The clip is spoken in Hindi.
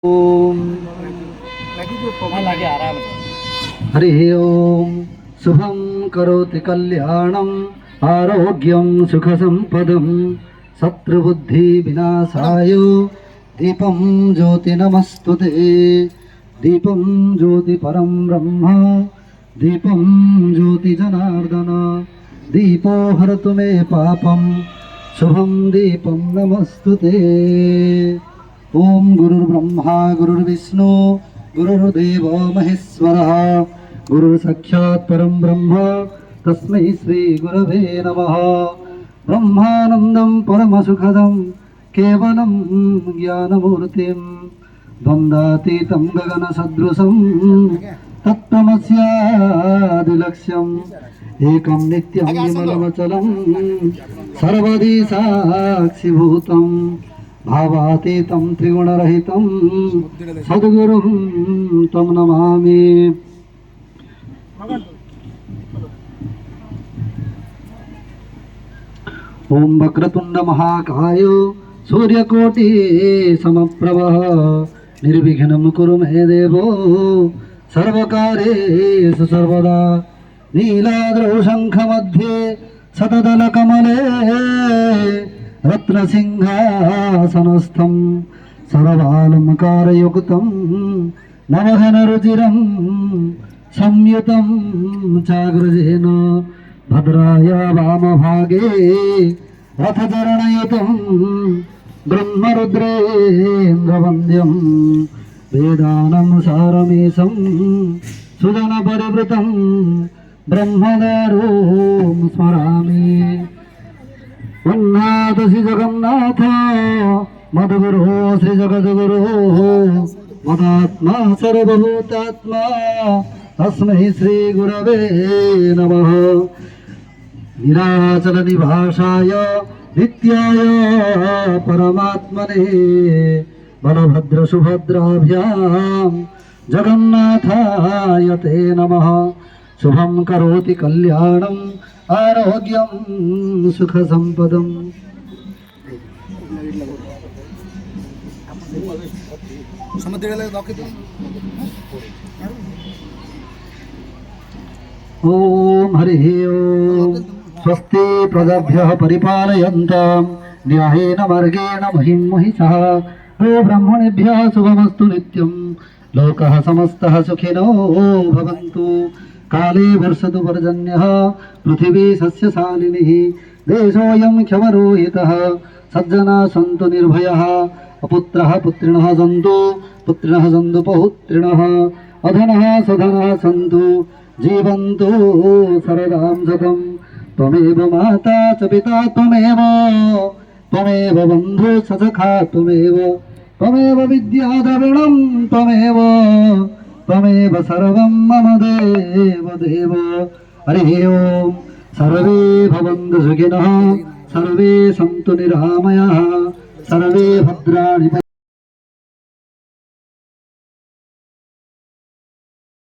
ओम हरि ओम शुभं करोति कल्याणं आरोग्यं सुखसंपदं शत्रुबुद्धि विनाशाय दीपं ज्योति नमस्तुते। दीपं ज्योति परं ब्रह्म दीपं ज्योति जनार्दन दीपो हरतु मे पापं शुभं दीपं नमस्तुते। ओम गुरुर्ब्रह्मा गुरुर्विष्णु गुरुर्देव महेश्वरः गुरुर्साक्षात् परं ब्रह्म तस्मै श्री गुरवे नमः। ब्रह्मानन्दं परमसुखदं केवलं ज्ञानमूर्तिं द्वन्द्वातीतं गगनसदृशं तत्त्वमस्यादिलक्ष्यम् एकं नित्यं विमलमचलं सर्वदी साक्षिभूतं भावातीतं त्रिगुणरहितं सद्गुरुं तं नमामि। ओम वक्रतुंड महाकाय सूर्यकोटि समप्रभः निर्विघ्नं कुरु मे देवो सर्वकार्येषु सर्वदा। नीलाद्रौ शंखमध्ये शतदलकमले रत्नसिंहासनस्थं सर्वालंकारयुक्तं नवघनरुचिरं संयुतं चाग्रजेन भद्राय वामभागे रथचरणयुतं ब्रह्मरुद्रेन्द्रवन्द्यं वेदानं सारमेशं सुजनपरिवृतं ब्रह्मदारुं स्मरामि। उन्नाथ श्री जगन्नाथ मद्गुरो श्री जगद्गुरो मदात्मा सर्वभूतात्मा तस्मै श्री गुरवे नमः। निराचल निभाषाय नित्याय परमात्मने बलभद्र सुभद्राभ्यां जगन्नाथाय ते नमः। शुभं करोति कल्याणं आरोग्यं सुखसंपदम्। ओम हरि ओम स्वस्ति प्रजाभ्यः परिपालयन्तां न्यायेन मार्गेण महिं महिषः गो ब्राह्मणेभ्यः शुभमस्तु नित्यं लोकः समस्तः सुखिनो भवन्तु। काले वर्षतु पर्जन्यः पृथिवी सस्यशालिनी देशोऽयं क्षमरोहितः सज्जना सन्तु निर्भयः अपुत्रः पुत्रिणः सन्तु पौत्रिणः अधनः सधनः सन्तु जीवन्तु शरदां शतं। त्वमेव माता च पिता त्वमेव बन्धु स सखा त्वमेव विद्याद्रविणं त्वमेव सर्वं मम देव देव। हरि ओम सर्वे भवन्तु सुखिनः सर्वे सन्तु निरामयाः सर्वे भद्राणि